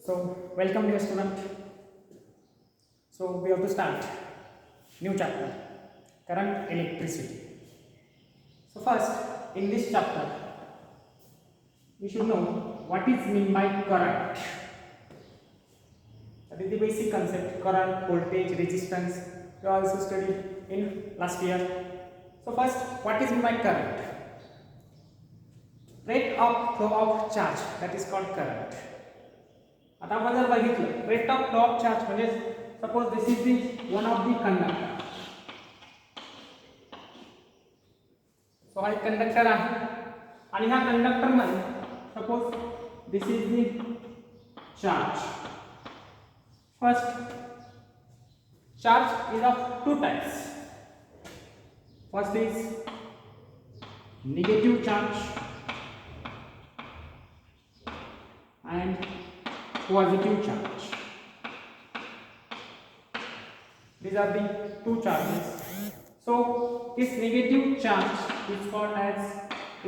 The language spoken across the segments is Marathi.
So, welcome dear student. So, we have to start new chapter, current electricity. So, first in this chapter, we should know what is meant by current. That is the basic concept. Current, voltage, resistance. We also studied in last year. So, first, what is meant by current? Rate of flow of charge, that is called current. आता आपण जर बघितलं rate of flow of charge म्हणजे suppose this is the one of the conductor. So हा एक कंडक्टर आहे आणि ह्या कंडक्टर मध्ये suppose this is the charge. First charge is of two types. First is negative charge and positive charge. These are the two charges. So this negative charge is called as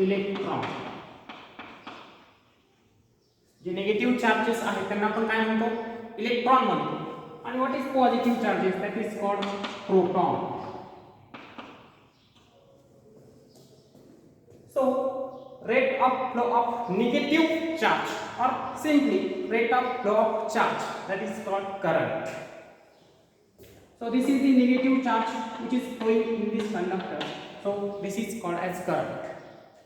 electron. जे नेगेटिव्ह चार्जेस आहेत त्यांना आपण काय म्हणतो, इलेक्ट्रॉन म्हणतो. आणि what is positive charges, that is called proton. So rate of flow of negative charge or simply rate of flow of charge, that is called current. So this is the negative charge which is flowing in this conductor. So this is called as current,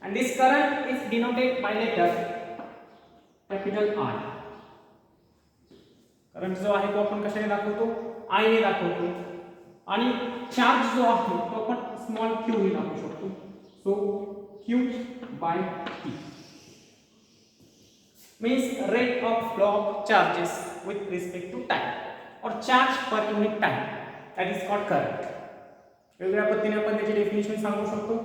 and this current is denoted by letter capital I. Current जो आहे तो आपण कशाने दाखवतो, I ने दाखवतो. आणि चार्ज जो आहे तो आपण स्मॉल q ने दाखवू शकतो. So q by t means rate of flow of charges with respect to time or charge per unit time, that is called current. वेगवेगळ्या पद्धतीने आपण त्याची डेफिनेशन सांगू शकतो.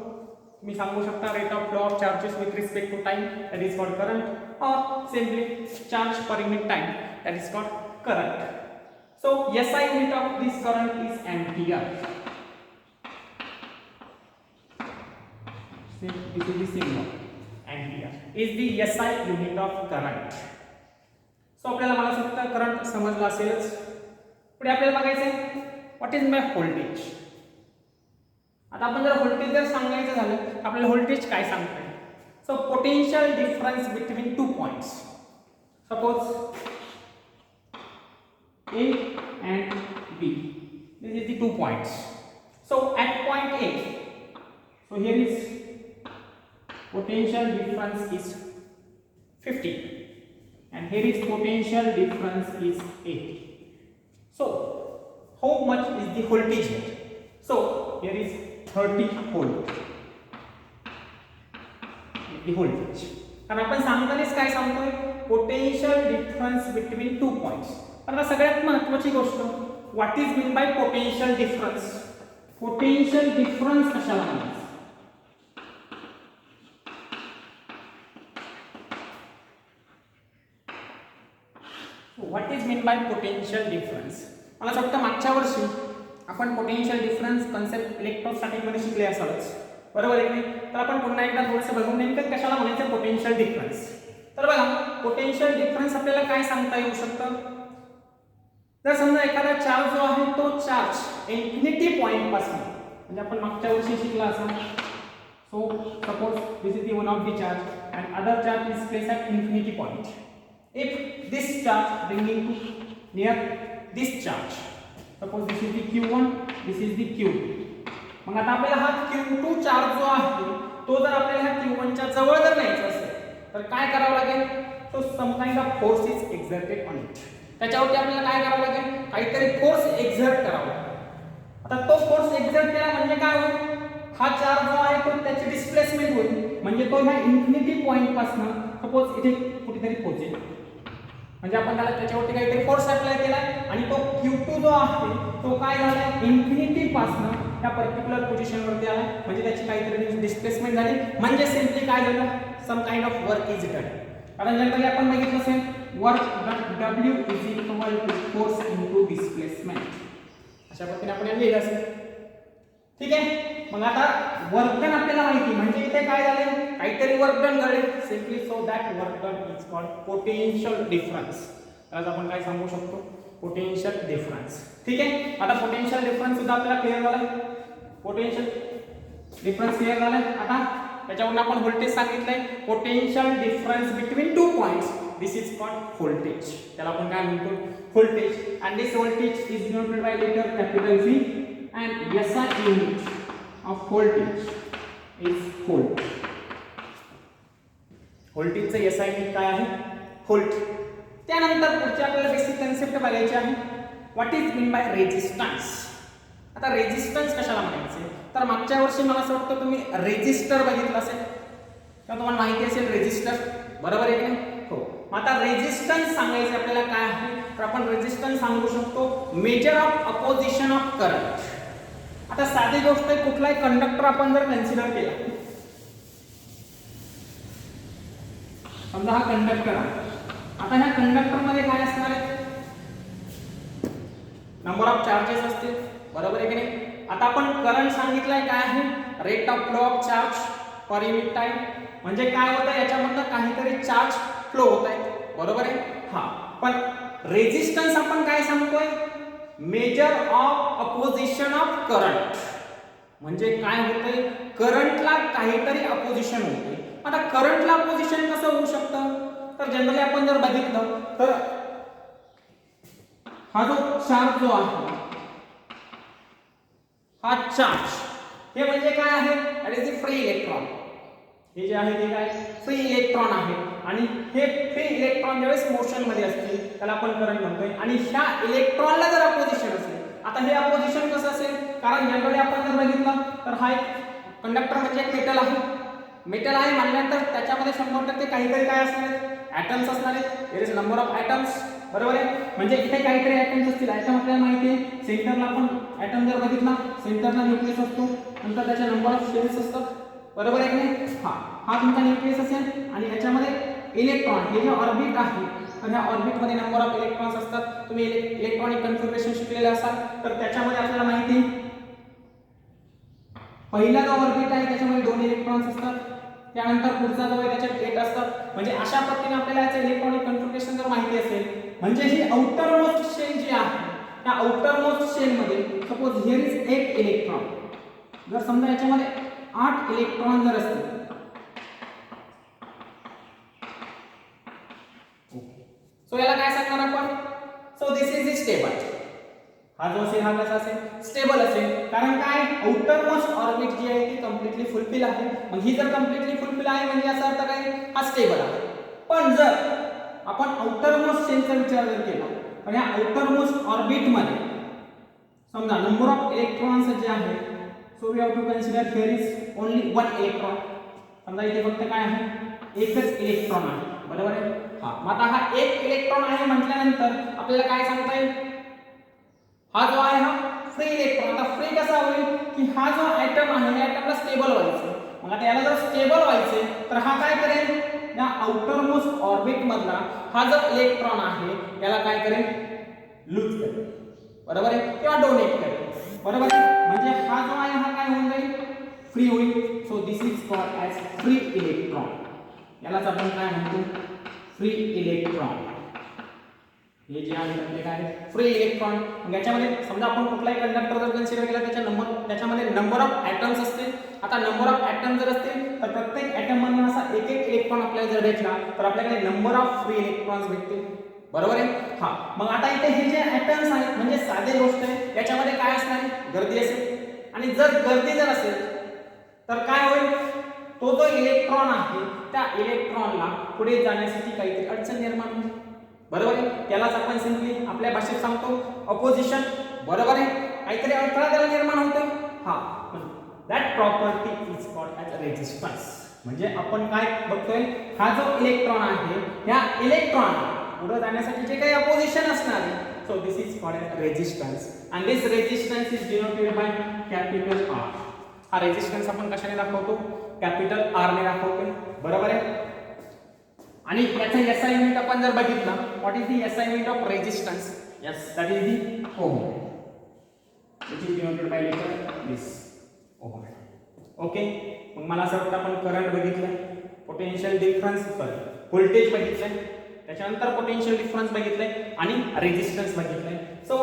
तुम्ही सांगू शकता rate of flow of charges with respect to time, that is called current, or simply charge per unit time, that is called current. So SI unit of this current is ampere. This is the symbol. Ampere is the SI unit of current. So आपल्याला मला फक्त करंट समजला असेलच. पुढे आपल्याला बघायचं आहे व्हॉट इज माय व्होल्टेज. आता आपण जर व्होल्टेज जर सांगायचं झालं आपल्याला व्होल्टेज काय सांगताय. So potential difference between two points. Suppose A and B. This is the 2 points. So at point A, so here is potential difference is 50 and here is potential difference is 80. So how much is the voltage here? So here is 30 volt the voltage. कारण आपण सांगतानाच काय सांगतोय, potential difference between two points. पण सगळ्यात महत्त्वाची गोष्ट what is mean bye potential difference. Potential difference कशाला म्हणतात. What is mean bye potential difference. मला असं वाटतं मागच्या वर्षी आपण पोटेन्शियल डिफरन्स कन्सेप्ट इलेक्ट्रोस्टॅटिक मध्ये शिकले असालच, बरोबर आहे की नाही. तर आपण पुन्हा एकदा थोडंसं बघून नेमकं कशाला म्हणायचं पोटेन्शियल डिफरन्स. तर बघा पोटेन्शियल डिफरन्स आपल्याला काय सांगता येऊ शकतं. जर समजा एखादा चार्ज जो आहे तो चार्ज इन्फिनिटी पॉइंट पासून, म्हणजे आपण मागच्या वर्षी शिकला असा. So suppose this is the one of the charge and other charge is place at infinity point. If this charge bringing to near this charge, suppose this is the q1, this is the q2. मग आता आपल्याला हा q2 चार्ज जो आहे तो जर आपल्याला ह्या q1 च्या जवळ जर न्यायचा असेल तर काय करावं लागेल. तो some kind of force is exerted on it. त्याच्यावरती आपल्याला काय करावं लागेल, काहीतरी फोर्स एक्झर्ट करावा लागेल. आता तो फोर्स एक्झर्ट केला म्हणजे काय होईल, हा चार्ज जो आहे तो त्याची डिस्प्लेसमेंट होईल. म्हणजे तो ह्या इन्फिनिटी पॉइंट पासून सपोज इथे कुठेतरी पोहोचेल. म्हणजे आपण त्याच्यावरती काहीतरी फोर्स अप्लाय केलाय आणि तो Q2 जो आहे तो काय झालाय इन्फिनिटी पासून त्या पर्टिक्युलर पोझिशन वरती आला. म्हणजे त्याची काहीतरी डिस्प्लेसमेंट झाली. म्हणजे सिम्पली काय झालं, some kind of work is done. कारण जनरली आपण बघितलं असेल work W is equal to force into displacement. अशा पद्धतीने आपण लिहिलं असेल. ठीक आहे. मग आता वर्क डन आपल्याला माहिती, म्हणजे इथे काय झाले काहीतरी वर्क डन घडले. Simply so that work done is called potential difference. त्याला आपण काय सांगू शकतो, पोटेन्शियल डिफरन्स. ठीक आहे, आता पोटेन्शियल डिफरन्स सुद्धा आपल्याला क्लिअर झालाय. पोटेन्शियल डिफरन्स क्लिअर झालाय. आता त्याच्यावरून आपण व्होल्टेज सांगितलंय, potential difference between 2 points, this is called voltage. त्याला आपण काय म्हणतो, voltage. And this voltage is denoted by letter capital V and SI unit of voltage is volt. व्होल्टेजचं SI युनिट काय आहे, व्होल्ट. त्यानंतर पुढची आपल्याला बेसिक कन्सेप्ट बघायची आहे, what is mean bye resistance. आता रेजिस्टन्स कशाला म्हणायचे, तर मागच्या वर्षी मला असं वाटतं तुम्ही रेजिस्टर बघितलं असेल किंवा तुम्हाला माहिती असेल रेजिस्टर, बरोबर आहे की नाही. हो, मग आता रेजिस्टन्स सांगायचं आपल्याला काय आहे, तर आपण रेजिस्टन्स सांगू शकतो measure of opposition of current. आता साधी गोष्ट आहे, कुठलाही कंडक्टर आपण जर कन्सिडर केला, समजा हा कंडक्टर आहे. आता ह्या कंडक्टर मध्ये काय असणार आहे, नंबर ऑफ चार्जेस असतील, बरोबर आहे की नाही. आता आपण करंट सांगितलंय काय आहे, rate of flow of charge per unit time. म्हणजे काय होतं, याच्यामधनं काहीतरी चार्ज फ्लो होत आहे, बरोबर आहे. हा, पण रेजिस्टन्स आपण काय सांगतोय, measure of opposition of current. म्हणजे काय होतंय, करंटला काहीतरी अपोजिशन होते. आता करंटला अपोजिशन कसं होऊ शकतं, तर जनरली आपण जर बघितलं तर हा जो चार्ज जो आहे, हा चार्ज हे म्हणजे काय आहे, that is the free electron. हे जे आहे ते काय, फ्री इलेक्ट्रॉन आहे. आणि हे फ्री इलेक्ट्रॉन ज्यावेळेस मोशन मध्ये असतील त्याला आपण करंट म्हणतोय. आणि ह्या इलेक्ट्रॉनला जर अपोजिशन असेल, आता हे अपोजिशन कसं असेल, कारण जनरली आपण जर बघितलं तर हा एक कंडक्टर म्हणजे एक मेटल आहे. मेटल आहे म्हणल्यानंतर त्याच्यामध्ये 100% काहीतरी काय असणार आहे, ॲटम्स असणार आहेत. There is number of atoms, बरोबर आहे. म्हणजे इथे काहीतरी ॲटम्स असतील. ॲटम आपल्याला माहिती आहे, सेंटरला आपण ॲटम जर बघितला, सेंटरला न्यूक्लियस असतो, नंतर त्याच्या नंबर ऑफ शेल्स असतात, बरोबर आहे की नाही. हा तुमचा न्यूक्लियस असेल आणि याच्यामध्ये इलेक्ट्रॉन, हे जे ऑर्बिट आहे, तर ह्या ऑर्बिटमध्ये नंबर ऑफ इलेक्ट्रॉन्स असतात. तुम्ही इलेक्ट्रॉनिक कन्फिगरेशन शिकलेले असाल तर त्याच्यामध्ये आपल्याला माहिती आहे, पहिला जो ऑर्बिट आहे त्याच्यामध्ये 2 इलेक्ट्रॉन्स असतात, त्यानंतर पुढचा जो आहे त्याच्यात 8 असतात. म्हणजे अशा पद्धतीने आपल्याला याचं इलेक्ट्रॉनिक कन्फिगरेशन जर माहिती असेल, म्हणजे ही आउटर मोस्ट शेल जी आहे, त्या आउटर मोस्ट शेल मध्ये सपोज हिअर इज 8 इलेक्ट्रॉन. जर समजा याच्यामध्ये 8 इलेक्ट्रॉन जर असतील, सो याला काय सांगणार आपण, सो दिस इज स्टेबल. हा जो असेल हा कसा असेल, स्टेबल असेल. कारण काय, आउटर मोस्ट ऑर्बिट जी आहे ती कम्प्लिटली फुलफिल आहे. मग ही जर कम्प्लिटली फुलफिल आहे म्हणजे याचा अर्थ काय, हा स्टेबल आहे. पण जर आपण आउटर मोस्ट शेलचा विचार जर केला, पण या आउटर मोस्ट ऑर्बिट मध्ये समजा नंबर ऑफ इलेक्ट्रॉन्स जे आहे, so we have to consider here is only 1 electron. समजा इथे फक्त काय आहे, एकच इलेक्ट्रॉन आहे, बरोबर आहे. हा, मग आता हा एक इलेक्ट्रॉन आहे म्हटल्यानंतर आपल्याला काय सांगता येईल, हा जो आहे हा फ्री इलेक्ट्रॉन. आता फ्री कसा होईल, की हा जो ॲटम आहे या ॲटमला स्टेबल व्हायचं. मग आता याला जर स्टेबल व्हायचे तर हा काय करेल, या आउटर मोस्ट ऑर्बिट मधला हा जो इलेक्ट्रॉन आहे याला काय करेल, लूज करेल, बरोबर आहे, किंवा डोनेट करेल, बरोबर आहे. म्हणजे हा जो आहे हा काय होऊन जाईल, फ्री होईल. So this is called as free electron. यालाच आपण काय म्हणतो, फ्री इलेक्ट्रॉन. हे जे आहे ते काय, फ्री इलेक्ट्रॉन. मग याच्यामध्ये समजा आपण कुठलाही कंडक्टर जर कन्सिडर केला, त्याच्यामध्ये नंबर ऑफ ॲटम्स असतील. आता नंबर ऑफ ॲटम जर असतील तर प्रत्येक ॲटम मधून असा एक इलेक्ट्रॉन आपल्याला जर भेटला तर आपल्याकडे नंबर ऑफ फ्री इलेक्ट्रॉन्स भेटतील, बरोबर आहे. हा, मग आता इथे हे जे ॲटम्स आहेत म्हणजे साधी गोष्ट आहे, याच्यामध्ये काय असणार, गर्दी असेल. आणि जर गर्दी जर असेल तर काय होईल, तो जो इलेक्ट्रॉन आहे त्या इलेक्ट्रॉनला पुढे जाण्यासाठी काहीतरी अडचण निर्माण होईल, बरोबर आहे. त्यालाच आपण सिंपली आपल्या भाषेत सांगतो अपोजिशन, बरोबर आहे. काहीतरी अडथळा त्याला निर्माण होतो. हा, that property is called as resistance. म्हणजे आपण काय बघतोय, हा जो इलेक्ट्रॉन आहे ह्या इलेक्ट्रॉन पुढे जाण्यासाठी जे काही अपोजिशन असणार आहे, so this is called as resistance. And this resistance is denoted by capital R. हा रेजिस्टन्स आपण कशाने दाखवतो, कॅपिटल आर ने दाखवतो, बरोबर आहे. आणि याचा SI युनिट आपण जर बघितलं, what is the SI unit of resistance, yes that is the ohm, which is denoted by letter this ohm. Okay, मग मला असं वाटतं आपण करंट बघितलं, पोटेन्शियल डिफरन्स, व्होल्टेज बघितलं, त्याच्यानंतर पोटेन्शियल डिफरन्स बघितलंय आणि रेजिस्टन्स बघितलंय. So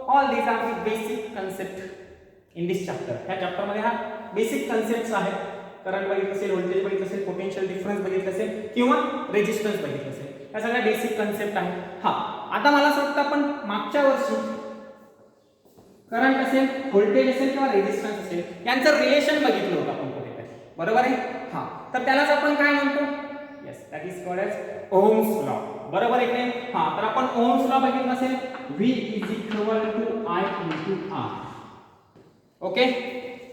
all these are the basic concept in this chapter. ह्या चॅप्टरमध्ये हा बेसिक कन्सेप्ट्स आहेत. करंट बघितलं असेल, व्होल्टेज बघितलं असेल, पोटेन्शियल डिफरन्स बघितलं असेल किंवा रेजिस्टन्स बघितलं असेल. या सगळ्या बेसिक कन्सेप्ट आहेत. हा आता मला असं वाटतं आपण मागच्या वर्षी करंट असेल, व्होल्टेज असेल किंवा रेजिस्टन्स असेल यांचं रिलेशन बघितलं होतं आपण कुठेतरी, बरोबर आहे. हा तर त्यालाच आपण काय म्हणतो, yes that is called as ohm's law, बरोबर आहे की नाही. हा तर आपण ओहम्स लॉ बघितला असेल, V is equal to I into R. Okay,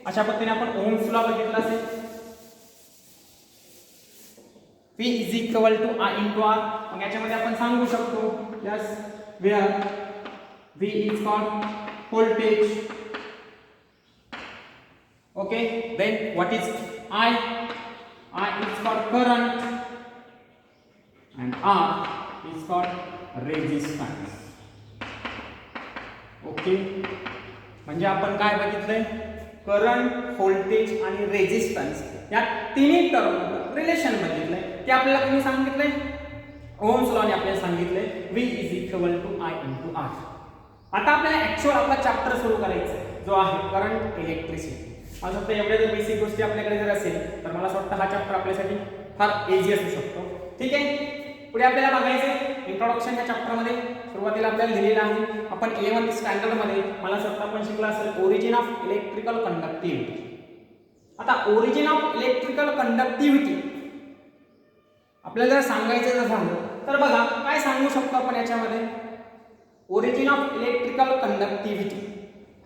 अशा पद्धतीने आपण ओहम्स लॉ बघितला असेल, V is equal to I into R. मग याच्यामध्ये आपण सांगू शकतो yes where V is called voltage, okay, then what is I is called current and R is called resistance. Okay, म्हणजे आपण काय बघितलंय, करंट, व्होल्टेज आणि रेजिस्टन्स या तिन्ही टर्म रिलेशन बघितलंय. ते आपल्याला कोणी सांगितलंय, ओहम्स लॉने आपल्याला सांगितलंय V is equal to I into R. आता आपल्याला ऍक्च्युअल आपला चॅप्टर सुरू करायचा आहे जो आहे करंट इलेक्ट्रिसिटी. मला वाटतं एवढ्या जर बेसिक गोष्टी आपल्याकडे जर असेल तर मला असं वाटतं हा चॅप्टर आपल्यासाठी फार इझी असू शकतो. ठीक आहे, पुढे आपल्याला बघायचं इंट्रोडक्शन या चॅप्टरमध्ये सुरुवातीला आपल्याला दिलेलं आहे आपण 11th स्टँडर्डमध्ये मला असं वाटतं आपण शिकला असेल ओरिजिन ऑफ इलेक्ट्रिकल कंडक्टिव्हिटी. आता ओरिजिन ऑफ इलेक्ट्रिकल कंडक्टिव्हिटी आपल्याला जर सांगायचं जर झालं तर बघा काय सांगू शकतो आपण याच्यामध्ये, ओरिजिन ऑफ इलेक्ट्रिकल कंडक्टिव्हिटी.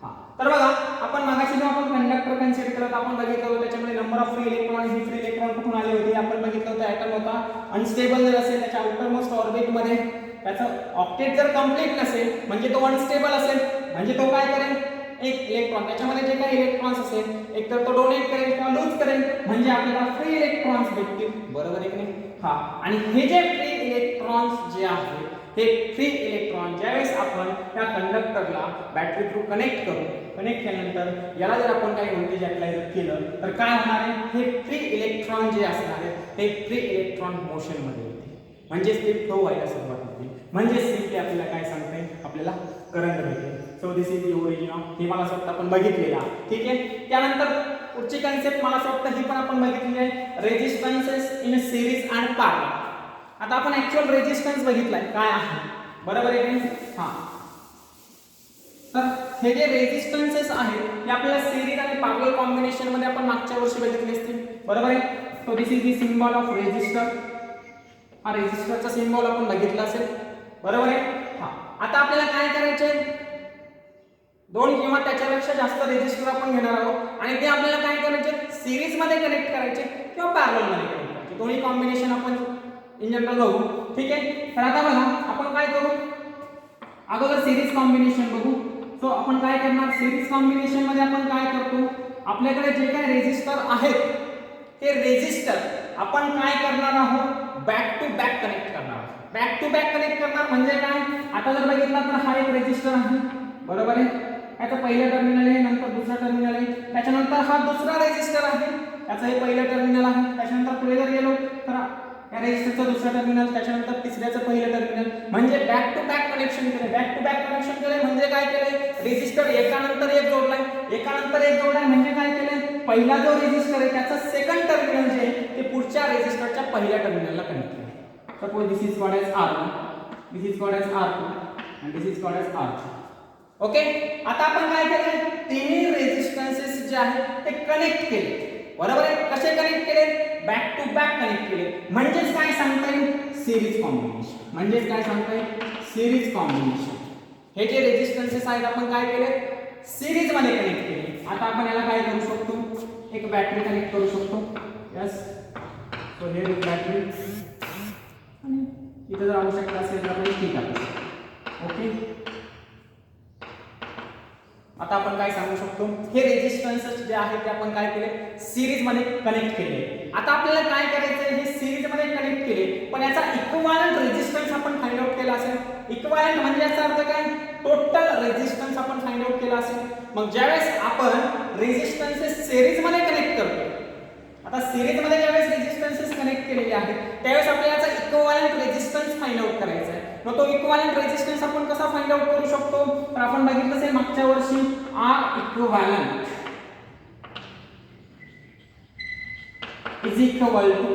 हा तर बघा आपण मागाशी जेव्हा आपण कंडक्टर कन्सिडर करत आपण बघितलं होतं त्याच्यामध्ये नंबर ऑफ फ्री इलेक्ट्रॉन आणि फ्री इलेक्ट्रॉन कुठून आले होते आपण बघितलं होतं. ॲटम होता अनस्टेबल जर असेल त्याच्या आउटरमोस्ट ऑर्बिट मध्ये त्याचं ऑक्टेट जर कंप्लीट नसेल म्हणजे तो अनस्टेबल असेल, म्हणजे तो काय करेल, एक इलेक्ट्रॉन त्याच्यामध्ये जे काही इलेक्ट्रॉन्स असेल एक तर तो डोनेट करेल किंवा लूज करेल म्हणजे आपल्याला फ्री इलेक्ट्रॉन्स भेटतील, बरोबर आहे की नाही. हा आणि हे जे फ्री इलेक्ट्रॉन्स जे आहेत हे फ्री इलेक्ट्रॉन ज्यावेळेस आपण त्या कंडक्टरला बॅटरी थ्रू कनेक्ट करू, कनेक्ट केल्यानंतर याला जर आपण काही व्होल्टेज अप्लाय केलं तर काय होणार आहे, हे फ्री इलेक्ट्रॉन जे असणार आहे ते फ्री इलेक्ट्रॉन मोशन मध्ये येते, म्हणजेच ते फ्लो व्हायला सुरुवात होते, म्हणजे सिम्पली आपल्याला काय सांगते, आपल्याला करंट भेटेल. So this is the origin of, हे मला असं वाटतं आपण बघितलेलं आहे. ठीक आहे, त्यानंतर पुढची कन्सेप्ट मला असं वाटतं ही पण आपण बघितली आहे, रेजिस्टन्सेस इन सिरीज अँड पॅरलल. आता आपण ऍक्च्युअल रेजिस्टन्स बघितलाय काय आहे, बरोबर आहे की. हा तर हे जे रेजिस्टन्सेस आहेत हे आपल्याला सिरीज आणि पॅरलल कॉम्बिनेशन मध्ये आपण मागच्या वर्षी बघितले असतील, बरोबर आहे. So this is the symbol of resistor. हा रेजिस्टरचा सिम्बॉल आपण बघितला असेल, बरोबर आहे. हा आता आपल्याला काय करायचे, दोन किंवा त्याच्यापेक्षा जास्त रेजिस्टर आपण घेणार आहोत आणि ते आपल्याला काय करायचे, सिरीज मध्ये कनेक्ट करायचे किंवा पॅरलल मध्ये कनेक्ट करायचे. दोन्ही कॉम्बिनेशन आपण इन जनरल बघू. ठीक आहे, तर आता बघा आपण काय करू, अगोदर सिरीज कॉम्बिनेशन बघू. सो आपण काय करणार, सिरीज कॉम्बिनेशन मध्ये आपण काय करतो, आपल्याकडे जे काही रेजिस्टर आहेत ते रेजिस्टर आपण काय करणार आहोत, बॅक टू बॅक कनेक्ट करणार आहोत. बॅक टू बॅक कनेक्ट करणार म्हणजे काय, आता जर बघितला तर हा एक रेजिस्टर आहे, बरोबर आहे. याचं पहिलं टर्मिनल आहे, नंतर दुसरा टर्मिनल आहे, त्याच्यानंतर हा दुसरा रेजिस्टर आहे, त्याचं हे पहिलं टर्मिनल आहे, त्याच्यानंतर पुढे जर गेलो तर या रेजिस्टरचं दुसरं टर्मिनल, त्याच्यानंतर तिसऱ्याचं पहिलं टर्मिनल, म्हणजे बॅक टू बॅक कनेक्शन केले. बॅक टू बॅक कनेक्शन केले म्हणजे काय केले, रेजिस्टर एकानंतर एक जोडलाय, एकानंतर एक जोडलाय म्हणजे काय केले, पहिला जो रेजिस्टर आहे त्याचा सेकंड टर्मिनल जे आहे ते पुढच्या रेजिस्टरच्या पहिल्या टर्मिनलला कनेक्ट केले. Suppose this is called as R1, this is called as R2 आणि this is called as R3. Okay, आता आपण काय केले, तिन्ही रेजिस्टन्सेस जे आहेत ते कनेक्ट केले, बरोबर आहे. कसे कनेक्ट केले, बॅक टू बॅक कनेक्ट केले, म्हणजेच काय सांगता येईल, सिरीज कॉम्बिनेशन. म्हणजेच काय सांगता येईल, सिरीज कॉम्बिनेशन. हे जे रेजिस्टन्सेस आहेत आपण काय केले, सिरीज मध्ये कनेक्ट केले. आता आपण याला काय करू शकतो, एक बॅटरी कनेक्ट करू शकतो. यस, सो हे एक बॅटरी आणि इथे जर आवश्यकता असेल तर आपण ठीक आहे. ओके, आता आपण काय सांगू शकतो, हे रेजिस्टन्सेस जे आहेत ते आपण काय केले, सिरीज मध्ये कनेक्ट केले. आता आपल्याला काय करायचं, हे सिरीज मध्ये कनेक्ट केले पण याचा इक्विव्हॅलेंट रेजिस्टन्स आपण फाइंड आउट केला असेल. इक्विव्हॅलेंट म्हणजे याचा अर्थ काय, टोटल रेजिस्टन्स आपण फाइंड आउट केला असेल. मग ज्यावेळेस आपण रेजिस्टन्सेस सिरीज मध्ये कनेक्ट करतो, आता सिरीज मध्ये ज्यावेळेस रेजिस्टन्सेस कनेक्ट केलेले आहेत त्यावेळेस आपल्याला याचा equivalent resistance find find out करायचा आहे. मग तो इक्विव्हॅलेंट रेझिस्टन्स आपण कसा फाइंड आउट करू शकतो? तर आपण बघितलं असेल मागच्या वर्षी R equivalent is equal to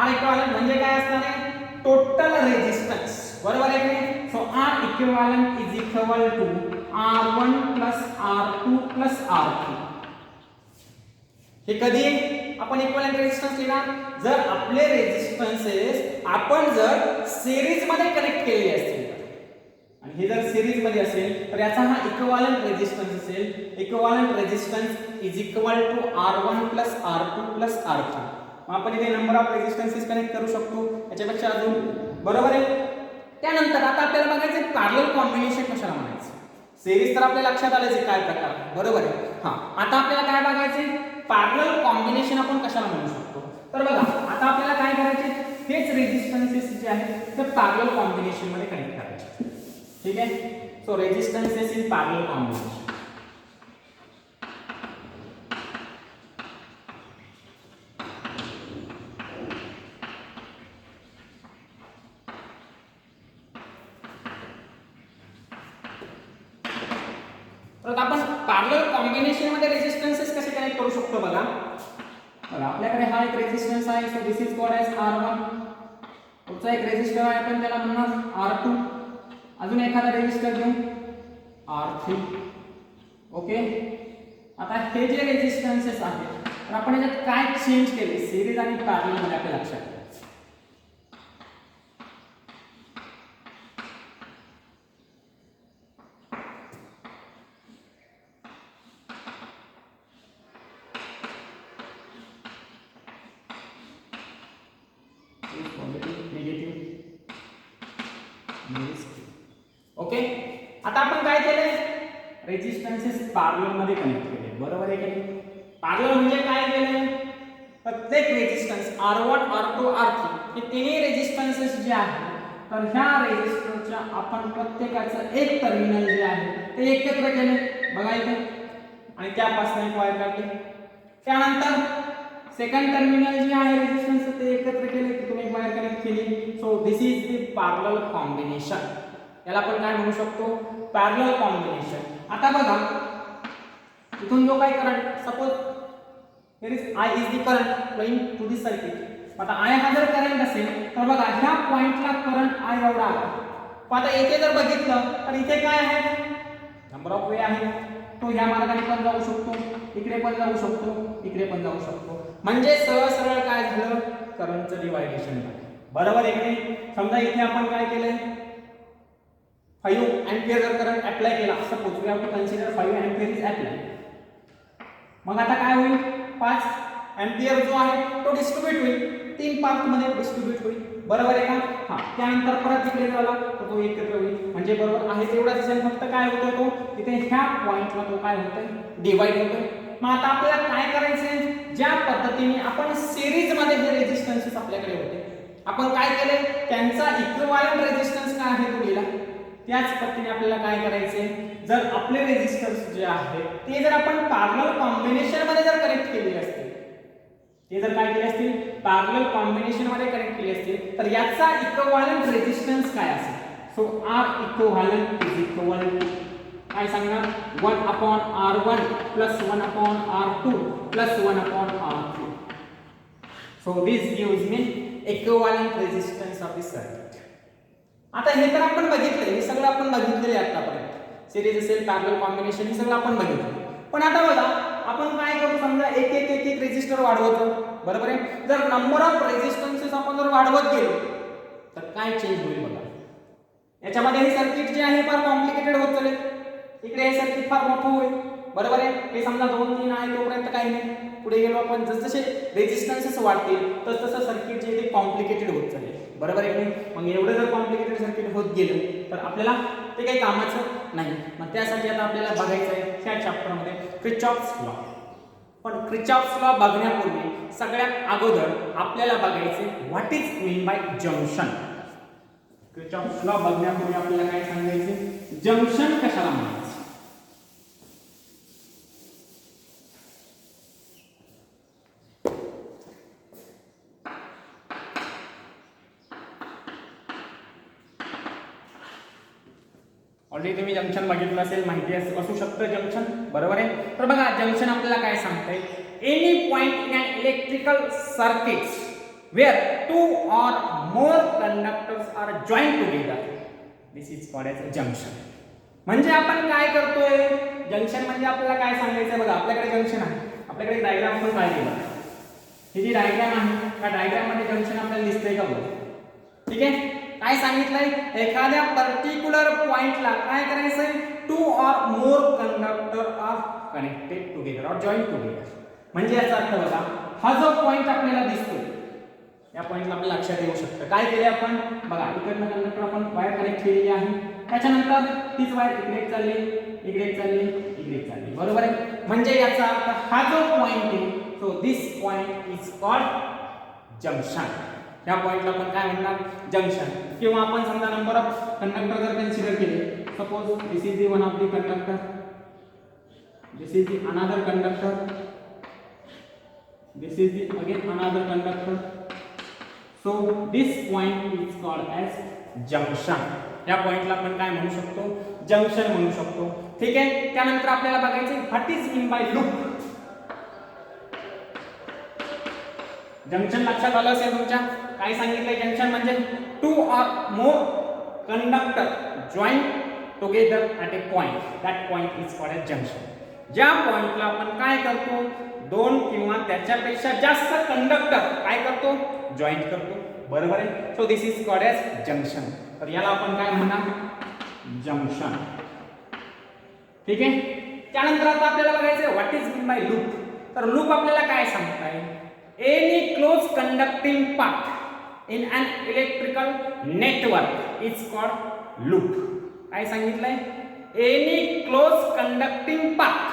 R equivalent म्हणजे काय असणार आहे? टोटल रेझिस्टन्स, बरोबर आहे की नाही? So R equivalent is equal to R1 plus R2 plus R3. हे कधी आपण इक्विव्हॅलेंट रेझिस्टन्स लिहिणार? जर आपले रेझिस्टन्सेस आपण जर सिरीज मध्ये कनेक्ट केलेले असतील, आणि हे जर सिरीज मध्ये असेल तर याचा हा इक्विव्हॅलेंट रेझिस्टन्स असेल. Equivalent resistance is equal to R1 plus R2 plus R3. मग आपण इथे नंबर ऑफ रेझिस्टन्सेस कनेक्ट करू शकतो याच्यापेक्षा अजून, बरोबर आहे. त्यानंतर आता आपल्याला बघायचं पॅरलल कॉम्बिनेशन कशाला म्हणायचं. सिरीज तर आपल्या लक्षात आलेच काय प्रकार, बरोबर आहे. हां, आता आपल्याला काय बघायचं? पॅरलल कॉम्बिनेशन आपण कशाला म्हणू शकतो? तर बघा आता आपल्याला काय करायचे? हेच रेझिस्टन्सेस जे आहेत ते पॅरलल कॉम्बिनेशन मध्ये कनेक्ट करायचे. ठीक आहे. So resistances in parallel combination. तर आपण पॅरलल कॉम्बिनेशन मध्ये रेझिस्टन्सेस कसे कनेक्ट करू शकतो? बघा आपल्याकडे हा एक रेझिस्टन्स आहे. So this is called as R1. पुढचा एक रेझिस्टर आहे, आपण त्याला म्हणणार R2. अजून एखादा रेझिस्टर घेऊ R3. ओके. आता हे जे रेझिस्टन्सेस आहेत तर आपण याच्यात काय चेंज केले सिरीज आणि पॅरलल मध्ये आपल्या लक्षात? ओके. आता आपण काय केले? रेझिस्टन्सेस पॅरलल मध्ये कनेक्ट केले, बरोबर आहे की नाही? पॅरलल म्हणजे काय केले? प्रत्येक रेझिस्टन्स R1 R2 R3 हे तिन्ही रेझिस्टन्सेस जे आहेत तर ह्या रेझिस्टरच्या आपण प्रत्येकाचं एक टर्मिनल जे आहे ते एकत्र केले, बघा इथे, आणि त्यापासून एक वायर काढली. त्यानंतर सेकंड टर्मिनल जे आहे रेझिस्टन्स ते एकत्र केले, तिथून एक वायर कनेक्ट केली. So this is the parallel combination. याला आपण काय म्हणू शकतो? Parallel combination. आता बघा इथून जो काही current, suppose here is I is the current flowing to this circuit. आता I हा जर करंट असेल तर बघा ह्या पॉइंटला करंट I एवढा आला. आता इथे जर बघितलं तर इथे काय आहे? नंबर ऑफ वे आहे. तो ह्या मार्गाने पण जाऊ शकतो, इकडे पण जाऊ शकतो, इकडे पण जाऊ शकतो. म्हणजे सरळ सरळ काय झालं? करंटचं डिवायडेशन झालं, बरोबर आहे की नाही? समजा इथे आपण काय केलंय? 5 एंपियर जर करंट अप्लाय केला, suppose we have to consider 5 ampere is apply. मग आता काय होईल? 5 एंपियर जो आहे तो डिस्ट्रीब्यूट होईल, 3 पार्ट मध्ये डिस्ट्रीब्यूट होईल, बरोबर आहे का? हां. त्यानंतर परत इकडे झाला तर तो एकत्र होईल, म्हणजे बरोबर आहे तेवढाच असेल. फक्त काय होतोय? तो इथे ह्या पॉइंटला तो काय होतोय? डिवाइड होतोय. मग आता आपल्याला काय करायचंय? ज्या पद्धतीने आपण सिरीज मध्ये हे रेझिस्टन्सेस आपल्याकडे होते, आपण काय केले? त्यांचा इक्विव्हॅलेंट रेझिस्टन्स काय आहे तो लिहिला. त्याच पद्धतीने आपल्याला काय करायचंय? जर आपले रेझिस्टन्स जे आहेत ते जर आपण पॅरलल कॉम्बिनेशन मध्ये जर कनेक्ट केले असतील, ते जर काय केले असतील? पॅरलल कॉम्बिनेशन मध्ये कनेक्ट केले असतील तर याचा इक्विव्हॅलेंट रेझिस्टन्स काय असेल? So R equivalent is equal to काय सांगणार? 1/R1 plus 1/R2 plus 1/R3. So this gives me equivalent resistance of the circuit. आता हे तर आपण बघितलं, हे सगळं आपण बघितलेलं आहे आतापर्यंत. सिरीज असेल, पॅरलल कॉम्बिनेशन, हे सगळं आपण बघितलं. पण आता बघा आपण काय करू? समजा एक एक एक एक रेझिस्टर वाढवतो, बरोबर आहे. जर नंबर ऑफ रेझिस्टन्सेस आपण जर वाढवत गेलो तर काय चेंज होईल? बघा याच्यामध्ये हे सर्किट जे आहे फार कॉम्प्लिकेटेड होत चालेल. इकडे हे सर्किट फार मोठं होईल, बरोबर आहे. हे समजा 2 3 आहे तोपर्यंत काही नाही. पुढे गेलो आपण जसजसे रेझिस्टन्सेस वाढतील तसं सर्किट जे ते कॉम्प्लिकेटेड होत चालेल, बरोबर आहे की नाही? मग एवढं जर कॉम्प्लिकेटेड सर्किट होत गेलं तर आपल्याला ते काही कामाचं नाही. मग त्यासाठी आता आपल्याला बघायचं आहे ह्या चॅप्टर मध्ये क्रिचॉफ्स लॉ. पण क्रिचॉफ्स लॉ बघण्यापूर्वी सगळ्यात अगोदर आपल्याला बघायचे what is mean by junction. Kirchhoff's law बघण्यापूर्वी आपल्याला काय सांगायचे? जंक्शन कशाला म्हणायचं? ऑलरेडी तुम्ही जंक्शन बघितलं असेल, माहिती असू शकतं जंक्शन, बरोबर आहे. तर बघा जंक्शन आपल्याला काय सांगतंय, any point in an electrical circuits where 2 or more conductors are joined together, this is called as junction. म्हणजे आपण काय करतोय, जंक्शन म्हणजे आपल्याला काय सांगायचं बघा, आपल्याकडे जंक्शन आहे, आपल्याकडे डायग्राम पण काढलेला आहे. ही जी डायग्राम आहे त्या डायग्राम मध्ये जंक्शन आपल्याला दिसतंय का बघा. ठीक आहे, काय सांगितलंय, एखाद्या पर्टिक्युलर पॉइंटला काय करायचंय, 2 or more conductor are connected together or joined together. म्हणजे याचा अर्थ बघा, हा जो पॉइंट आपल्याला दिसतोय या पॉइंटला आपल्या लक्षात येऊ शकतं काय केले आपण बघा, इकडनं कंडक्टर आपण वायर कनेक्ट केलेली आहे, त्याच्यानंतर तीच वायर इकडे चालली, इकडे चालली, इकडे चालली, बरोबर आहे. म्हणजे याचा अर्थ हा जो पॉइंट आहे, so this point is called junction. या पॉइंटला आपण काय म्हणणार, जंक्शन. किंवा आपण समजा नंबर ऑफ कंडक्टर जर कन्सिडर केले, suppose this is the one of the conductor, this is the another conductor, this is the again another conductor, so this point is called as junction. या पॉइंटला आपण काय म्हणू शकतो, जंक्शन म्हणू शकतो. ठीक आहे, त्यानंतर आपल्याला बघायचे what is mean by loop. Junction लक्षात आलं असेल तुमच्या, काय सांगितलंय जंक्शन म्हणजे 2 or more conductor join together at a point, that point is called as junction. ज्या पॉइंटला आपण काय करतो, 2 किंवा त्याच्यापेक्षा जास्त कंडक्टर काय करतो, जॉईंट करतो, बरोबर आहे. So this is called as junction. तर याला आपण काय म्हणणार, जंक्शन. ठीक आहे, त्यानंतर आता आपल्याला बघायचं what is mean by loop. तर लूप आपल्याला काय सांगताय, any close conducting path in an electrical network is called loop. काय सांगितलंय, एनी क्लोज कंडक्टिंग पाथ.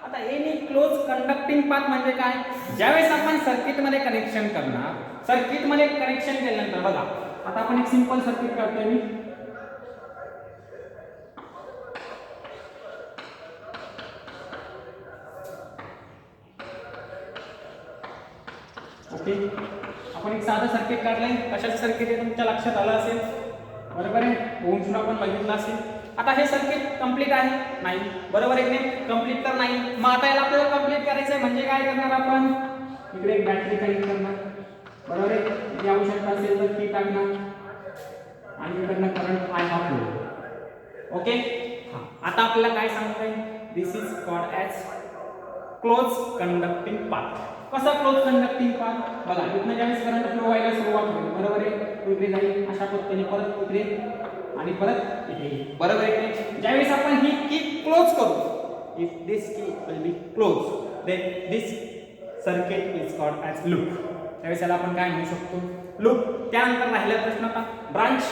आता एनी क्लोज कंडक्टिंग पाथ म्हणजे काय, ज्यावेळेस आपण सर्किट मध्ये कनेक्शन करणार, सर्किट मध्ये कनेक्शन केल्यानंतर बघा, आता आपण एक सिंपल सर्किट करतोय मी, ओके. आपण एक साधं सर्किट काढलंय, कशाचं सर्किट आहे तुमच्या लक्षात आलं असेल, बरोबर आहे. ओम्स लॉ आपण बघितला असेल. आता हे सर्किट कंप्लीट आहे नाही, बरोबर आहे की नाही, कंप्लीट तर नाही. मग आता याला आपल्याला कंप्लीट करायचं आहे म्हणजे काय करणार आपण, इकडे एक बॅटरी कनेक्ट करणार, बरोबर आहे. ती आवश्यकता असेल तर ती टाकणार आणि इकडनं करंट आय हा फ्लो. ओके, हां. आता आपल्याला काय सांगताय, this is called as close conducting path. कसा क्लोज कंडक्टिंग पाथ बघा, इथनं ज्यावेळेस करंट फ्लो व्हायला सुरुवात होईल, बरोबर आहे, इकडे जाईल अशा पद्धतीने, परत इकडे आणि परत इथे, बरोबर आहे. ज्यावेळेस आपण ही की क्लोज करू, if this key will be close, then this circuit is called as loop. त्यावेळेस याला आपण काय म्हणू शकतो, लूप. त्यानंतर राहिला प्रश्न आता ब्रांच,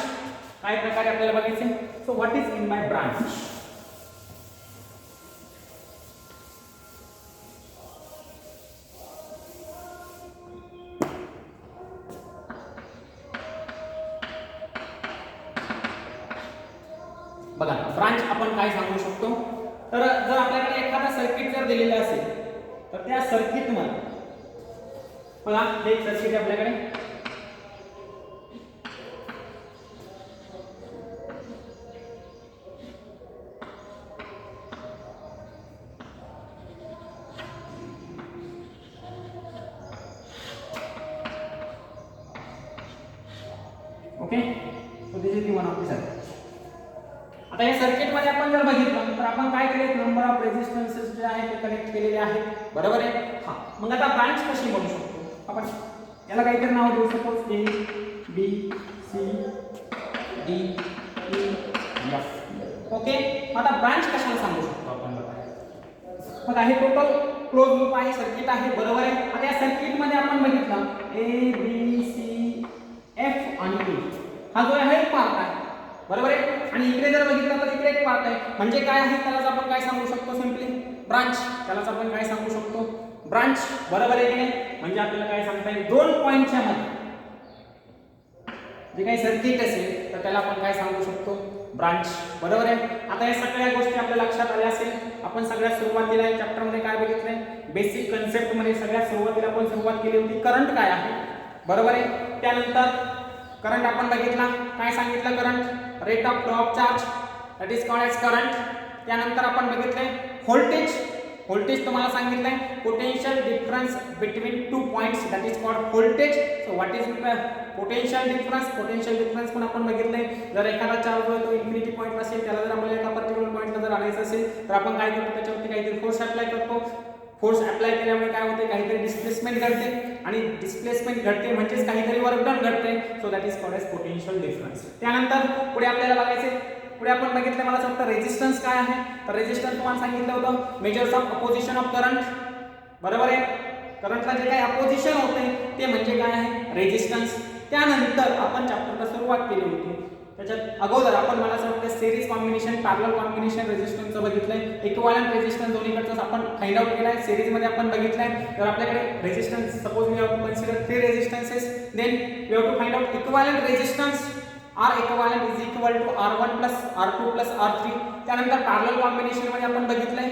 काय प्रकारे आपल्याला बघायचे. So what is in by branch. बघा, ब्रांच आपण काय सांगू शकतो, तर जर आपल्याकडे एखादा सर्किट जर दिलेलं असेल तर त्या सर्किट मध्ये बघा, हे सर्किट आपल्याकडे, okay. So this is the one of the circuit. आता या सर्किट मध्ये आपण जर बघितलं तर आपण काय केले, नंबर ऑफ रेजिस्टन्सेस जे आहेत ते कनेक्ट केलेले आहेत, बरोबर आहे. हां, मग आता ब्रांच कशी म्हणू शकतो आपण, याला काहीतरी नाव देऊ, suppose A B C D E F. Okay, आता ब्रांच कशाला सांगू शकतो आपण बघा. बघा, हे टोटल क्लोज लूप आहे, सर्किट आहे, बरोबर आहे. आता या सर्किट मध्ये आपण बघितलं ए बी सी एफ आणि ए, हा जो आहे पार्ट आहे, बरोबर आहे. आणि इकडे जर बघितलं तर इकडे एक पार्ट आहे, म्हणजे काय आहे, त्यालाच आपण काय सांगू शकतो, सिंपली ब्रांच. त्यालाच आपण काय सांगू शकतो, ब्रांच, बरोबर आहे की नाही. म्हणजे आपल्याला काय सांगता येईल, 2 पॉइंटच्या मध्ये जे काही सर्किट असेल तर त्याला आपण काय सांगू शकतो, ब्रांच, बरोबर आहे. आता या सगळ्या गोष्टी आपल्या लक्षात आल्या असेल. आपण सगळ्यात सुरुवातीला या चॅप्टर मध्ये काय बघितलंय, बेसिक कन्सेप्ट मध्ये सगळ्यात सुरुवातीला आपण सुरुवात केली होती, करंट काय आहे, बरोबर आहे. त्यानंतर करंट आपण बघितला, काय सांगितलं, current rate of flow of charge, that is called as current. त्यानंतर आपण बघितले व्होल्टेज. व्होल्टेज तुम्हाला सांगितलंय potential difference between two points that is called voltage. So what is potential difference. Potential difference पण आपण बघितलंय. जर एखादा चार्ज जो तो इन्फिनिटी पॉइंट असेल त्याला जर आपल्याला एका पर्टिक्युलर पॉइंटला जर आणायचं असेल तर आपण काय करतो त्याच्यावरती काहीतरी फोर्स अप्लाय करतो. फोर्स अप्लाय केल्यामुळे काय होते काहीतरी डिस्प्लेसमेंट घडते आणि डिस्प्लेसमेंट घडते म्हणजेच काहीतरी वर्क डन घडते. So that is called as potential difference. त्यानंतर पुढे आपल्याला बघायचे पुढे आपण बघितलं मला फक्त रेझिस्टन्स काय आहे. तर रेझिस्टन्स तुम्हाला सांगितलं होतं measures of opposition of current. बरोबर आहे. करंटला जे काही अपोजिशन होते ते म्हणजे काय आहे रेझिस्टन्स. त्यानंतर आपण चॅप्टरला सुरुवात केली होती. त्याच्यात अगोदर आपण मला असं वाटतं सिरीज कॉम्बिनेशन पॅरलल कॉम्बिनेशन रेझिस्टन्सचं बघितलंय. इक्विव्हॅलेंट रेझिस्टन्स दोन्हीकडचं आपण फाइंड आउट केलाय. सिरीज मध्ये आपण बघितलंय. तर आपल्याकडे resistance suppose we have to consider 3 resistances then we have to find out equivalent resistance. R equivalent is equal to R1 plus R2 plus R3. त्यानंतर पॅरलल कॉम्बिनेशन मध्ये आपण बघितलंय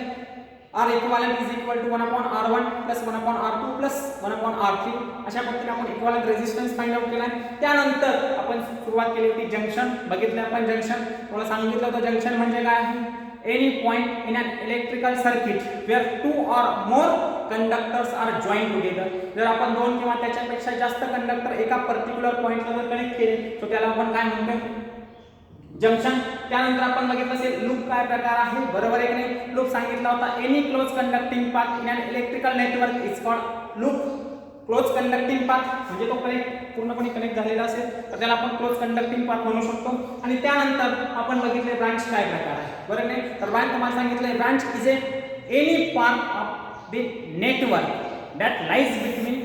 R equivalent is equal to 1 upon R1 plus 1 upon R2 plus 1 upon R3. अशा पद्धतीने आपण इक्विव्हॅलेंट रेझिस्टन्स फाइंड आउट केलाय. त्यानंतर आपण सुरुवात केली होती जंक्शन. बघितलं आपण जंक्शन. तुम्हाला सांगितलं होतं जंक्शन म्हणजे काय आहे. Any point in an electrical circuit where 2 or more conductors are joined together. जर आपण दोन किंवा त्याच्यापेक्षा जास्त कंडक्टर एका पर्टिक्युलर पॉइंटला जर कनेक्ट केले तर त्याला आपण काय म्हणतो जंक्शन. त्यानंतर आपण बघितलं असेल लूप काय प्रकार आहे. बरोबर आहे की नाही. लूप सांगितला होता any close conducting path in an electrical network is called loop. Close conducting path म्हणजे तो पूर्णपणे कनेक्ट झालेला असेल तर त्याला आपण क्लोज कंडक्टिंग पाथ म्हणू शकतो. आणि त्यानंतर आपण बघितले ब्रांच काय प्रकार आहे. बरोबर नाही. तर ब्रांच तुम्हाला सांगितलंय branch is any part of the network that lies between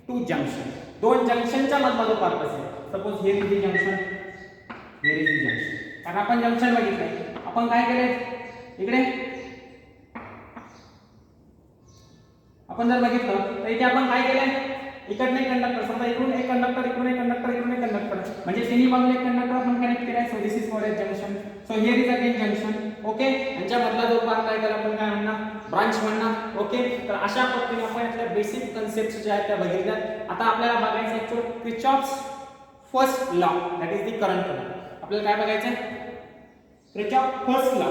two junction. दोन जंक्शनच्या मधला जो पार्ट असेल. Suppose here is the junction, here is the junction. कारण आपण जंक्शन बघितलंय. आपण काय केले इकडे आपण जर बघितलं तर इथे आपण काय केलंय इकडने कंडक्टर समजा इकडून एक कंडक्टर इकडून एक कंडक्टर इकडून एक कंडक्टर म्हणजे तिन्ही बाजूला एक कंडक्टर आपण कनेक्ट केलाय. So this is called as junction. So here is again junction. Okay. यांच्या मधला जो पार्ट आहे त्याला आपण काय म्हणणार ब्रांच म्हणणार. ओके. तर अशा पद्धतीने आपण यातल्या बेसिक कन्सेप्ट्स ज्या आहेत त्या बघितल्या. आता आपल्याला बघायचं actually Kirchhoff's first law that is the current law. आपल्याला काय बघायचं किर्चॉफ फर्स्ट लॉ.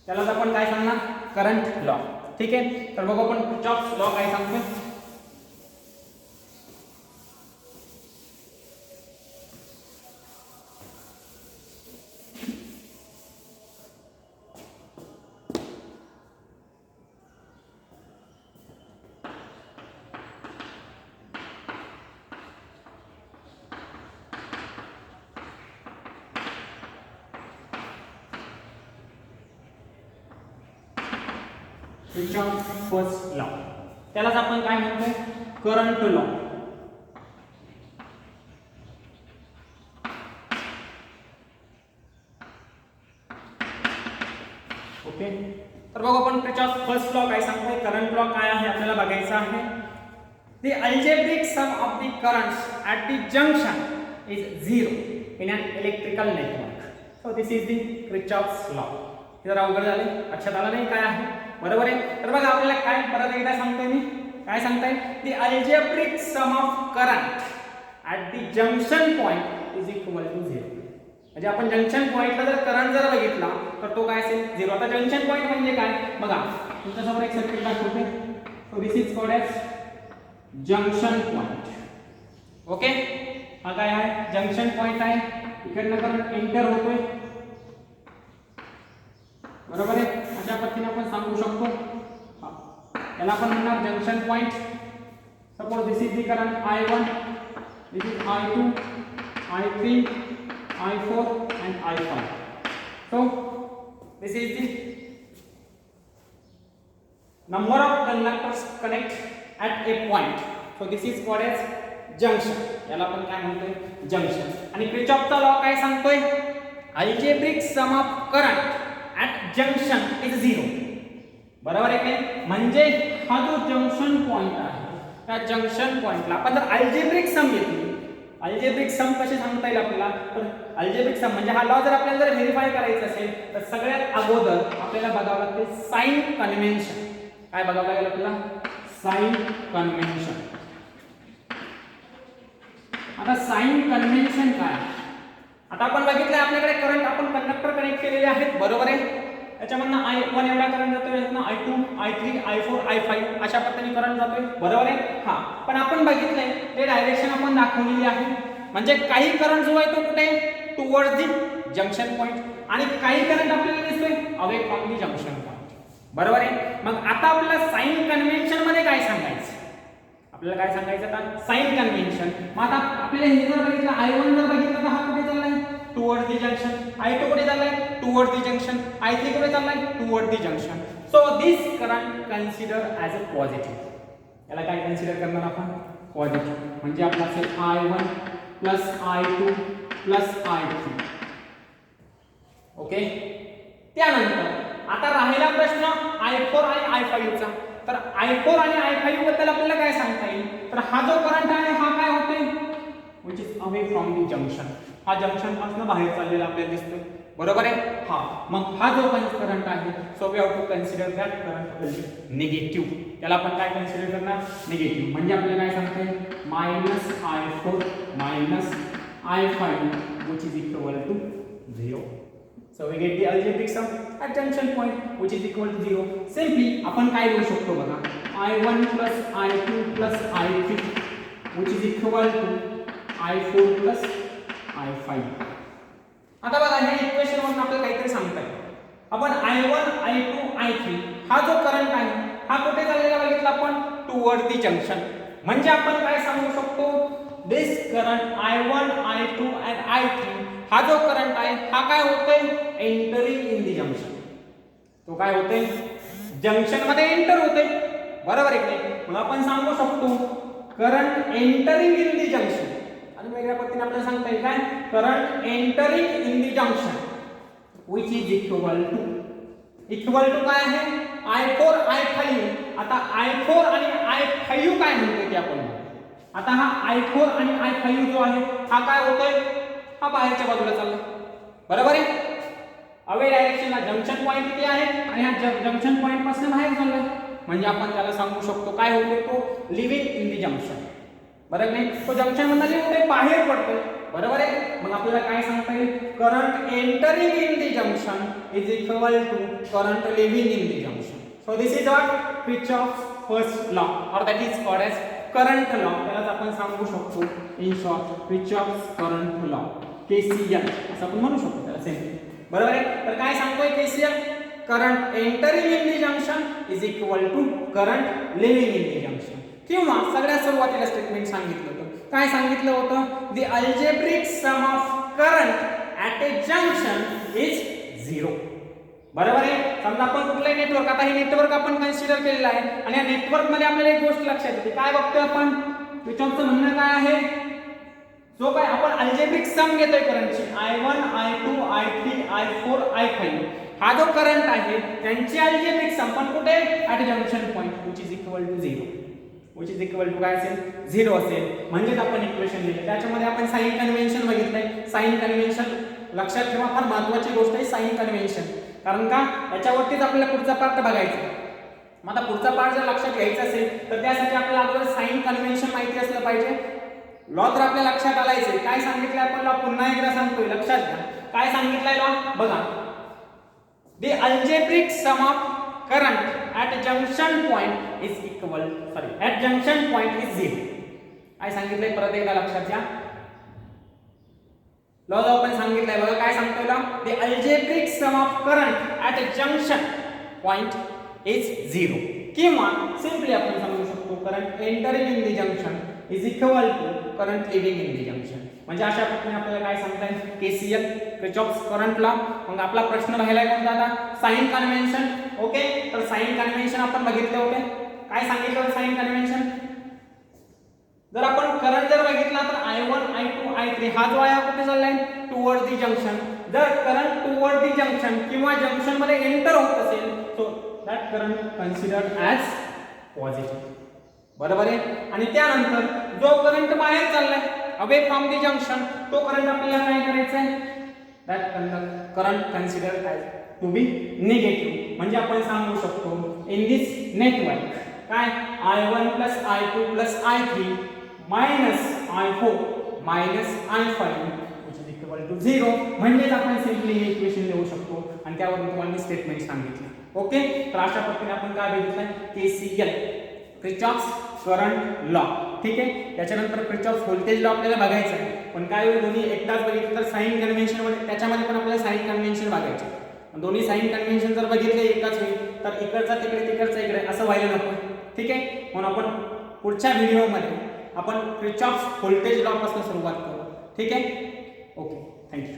त्याला आपण काय सांगणार करंट लॉ. ठीक आहे. तर बघू आपण किर्चॉफ्स लॉ काय सांगतो. किर्चॉफ फर्स्ट लॉ त्यालाच आपण काय म्हणतोय करंट लॉ. ओके. तर बघू आपण किर्चॉफ फर्स्ट लॉ काय सांगतोय. करंट लॉ काय आहे आपल्याला बघायचं आहे. The algebraic sum of the currents at the junction is 0 in an electrical network. So this is the Kirchhoff's law. जरा अवघड झाले लक्षात आलं नाही काय आहे. बरोबर आहे. तर बघा आपल्याला काय परत एकदा सांगतोय मी काय सांगताय the algebraic sum of current at the junction point is equal to 0. म्हणजे आपण जंक्शन पॉइंटला जर करंट जर बघितला तर तो काय असेल 0. आता जंक्शन पॉइंट म्हणजे काय बघा तुमच्यासमोर एक सर्किट दाखवते. So this is called as junction point. Okay. हा काय आहे जंक्शन पॉइंट आहे. इकडनं करंट एंटर होतोय. बरोबर आहे. अशा पद्धतीने आपण सांगू शकतो. याला आपण म्हणणार junction point. Suppose this is the current I1, this is I2, I3, I4 and I5. So this is the number of conductors connect at a point. So this is called as junction. याला आपण काय म्हणतोय जंक्शन. आणि किर्चॉफचा लॉ काय सांगतोय algebraic sum of current at junction is 0. बरोबर आहे की म्हणजे हा जो जंक्शन पॉइंट आहे त्या जंक्शन पॉइंटला आपण जर अल्जेब्रिक सम घेतली. अल्जेब्रिक सम कसे सांगता येईल आपल्याला तर अल्जेब्रिक सम म्हणजे हा लॉ जर आपल्याला जर व्हेरीफाय करायचा असेल तर सगळ्यात अगोदर आपल्याला बघावं लागते साइन कन्व्हेन्शन. काय बघावं लागेल आपल्याला साइन कन्व्हेन्शन. आता साइन कन्व्हेन्शन काय आता आपण बघितलं आपल्याकडे करंट आपण कंडक्टर कनेक्ट केलेले आहेत, बरोबर आहे. त्याच्यामधनं I1 एवढा करंट जातोय, यातनं I2, I3, I4, I5 अशा पद्धतीने करंट जातोय, बरोबर आहे. हा, पण आपण बघितलंय ते डायरेक्शन आपण दाखवलेली आहे. म्हणजे काही करंट जो आहे तो कुठे टुवर्ड्स दी जंक्शन पॉइंट आणि काही करंट आपल्याला दिसतोय away from the junction point, बरोबर आहे. मग आता आपल्याला साइन कन्व्हेन्शन मध्ये काय सांगायचं, आपल्याला काय सांगायचं का साइन कन्व्हेन्शन. मग आता आपल्याला हे जर बघितलं I1 जर बघितलं तर हा कुठे चाललाय टुवर्ड्स दी जंक्शन, I2 कुठे चाललाय टुवर्ड्स दी जंक्शन, I3 कुठे चाललाय towards the junction. So this current consider as a positive. याला काय कन्सिडर करणार आपण पॉझिटिव्ह. म्हणजे आपला असेल I1 plus I2 plus I3. Okay. त्यानंतर आता राहिला प्रश्न I4 आणि I5 चा. तर I4 आणि I5 बद्दल आपल्याला काय सांगता येईल, तर हा जो करंट आहे हा काय होते which is away from the junction. हा जंक्शन पासून बाहेर चाललेला आपल्याला दिसतोय, बरोबर आहे. हा, मग हा जो करंट आहे so we have to consider that current negative. त्याला आपण काय कन्सिडर करणार निगेटिव्ह. म्हणजे आपल्याला काय सांगता येईल minus I4 minus I5 which is equal to 0. So we get the algebraic sum at junction point which is equal to 0. Simply आपण काय लिहू शकतो बघा I1 plus I2 plus I3 which is equal to I4 plus I5. आता बघा हे इक्वेशन वरून आपल्याला काहीतरी सांगता येईल. आपण I1 I2 I3 हा जो करंट आहे हा कुठे चाललेला बघितला आपण टुवर्ड दी जंक्शन. म्हणजे आपण काय सांगू शकतो दिस current I1 I2 and I3 हा जो करंट आहे हा काय होतोय एंटरिंग इन दी जंक्शन. तो काय होतोय जंक्शन मध्ये एंटर होतोय, बरोबर आहे की. मग आपण सांगू शकतो current entering in the junction. आणि वेगळ्या पद्धतीने आपल्याला सांगता येईल काय current entering in the junction which is equal to काय आहे I4 I5. आता I4 आणि I5 काय म्हणतोय ते आपण. आता हा I4 आणि I5 जो आहे हा काय होतोय हा बाहेरच्या बाजूला चालला, बरोबर आहे. अवे डायरेक्शनला जंक्शन पॉइंट किती आहे आणि हा जंक्शन पॉइंट पासून बाहेर चाललाय. म्हणजे आपण त्याला सांगू शकतो काय होतो तो लिव्हिंग इन दी जंक्शन, बरोबर नाही. तो जंक्शन मधला लिव्हिंग बाहेर पडतोय, बरोबर आहे. मग आपल्याला काय सांगता येईल current entering in the junction is equal to current leaving in the junction. So this is what Kirchhoff's first law और that is called as current law. त्यालाच आपण सांगू शकतो in short Kirchhoff's current law KCL असं आपण म्हणू शकतो त्याला सेम, बरोबर आहे. तर काय सांगतोय KCL current entering in the junction is equal to current leaving in the junction. किंवा सगळ्यात सुरुवातीला स्टेटमेंट सांगितलं होतं काय सांगितलं होतं the algebraic sum of current at a junction is 0, बरोबर आहे. समजा आपण कुठलंही नेटवर्क, आता हे नेटवर्क आपण कन्सिडर केलेलं आहे आणि या नेटवर्क मध्ये आपल्याला एक गोष्ट लक्षात येते काय बघतोय आपण किर्चॉफचं म्हणणं काय आहे जो काय आपण अल्जेब्रिक सम घेतोय करंटची I1 I2 I3 I4 I5 हा जो करंट आहे त्यांची अल्जेब्रिक सम पण कुठे at junction point which is equal to 0 which is equal to काय असेल 0 असेल. म्हणजेच आपण इक्वेशन लिहिले. त्याच्यामध्ये आपण साइन कन्व्हेन्शन बघितलंय. साइन कन्व्हेन्शन लक्षात ठेवा, फार महत्त्वाची गोष्ट आहे साइन कन्व्हेन्शन. कारण का याच्यावरतीच आपल्याला पुढचा पार्ट बघायचा. मग आता पुढचा पार्ट जर लक्षात घ्यायचा असेल तर त्यासाठी आपल्याला अगोदर साइन कन्व्हेन्शन माहिती असलं पाहिजे. लॉ तर आपल्या लक्षात आलायचे. काय सांगितलं आपण लॉ पुन्हा एकदा सांगतोय लक्षात घ्या. काय सांगितलंय लॉ बघा the algebraic sum of current at junction point is equal at junction point is 0. काय सांगितलंय परत एकदा लक्षात घ्या. लॉ जो आपण सांगितलंय बघा काय सांगतोय law the algebraic sum of current at junction point is 0. किंवा सिंपली आपण सांगू शकतो current entering in the junction is equal to current leaving in the junction. म्हणजे अशा पद्धतीने आपल्याला काय सांगता येईल KCL किर्चॉफ्स करंट लॉ. मग आपला प्रश्न राहिलाय कोणता आता साइन कन्व्हेन्शन. ओके, तर साइन कन्व्हेन्शन आपण बघितले होते. काय सांगितलं होतं साइन कन्व्हेन्शन जर आपण करंट जर बघितला तर I1 I2 I3 हा जो आहे कुठे चाललाय टुवर्ड दी जंक्शन. जर करंट टुवर्ड दी जंक्शन किंवा जंक्शन मध्ये एंटर होत असेल so that current considered as positive, बरोबर आहे. आणि त्यानंतर जो करंट बाहेर चाललाय अवे फ्रॉम दी जंक्शन तो करंट आपल्याला काय करायचा आहे that current considered as to be negative. म्हणजे आपण सांगू शकतो इन दिस नेटवर्क काय I1 plus I2 plus I3 minus I4 minus I5 which is equal equal to 0 म्हणजेच आपण सिम्पली हे इक्वेशन लिहू शकतो आणि त्यावरून तुम्हाला मी स्टेटमेंट सांगितलं. ओके, तर अशा पद्धतीने आपण काय बघितलं KCL किर्चॉफ्स करंट लॉ. ठीक आहे, त्याच्यानंतर किर्चॉफ्स व्होल्टेज लॉ आपल्याला बघायचा आहे. पण काय होईल दोन्ही एकदाच बघितलं तर साइन कन्व्हेन्शन मध्ये त्याच्यामध्ये पण आपल्याला साइन कन्व्हेन्शन बघायचे. दोन्ही साइन कन्व्हेन्शन जर बघितले एकाच वेळी तर इकडचा तिकडे तिकडचा इकडे असं व्हायला नको. ठीक आहे, म्हणून आपण पुढच्या व्हिडिओमध्ये आपण किर्चॉफ्स व्होल्टेज लॉ पासून सुरुवात करू. ठीक आहे, ओके, थँक्यू.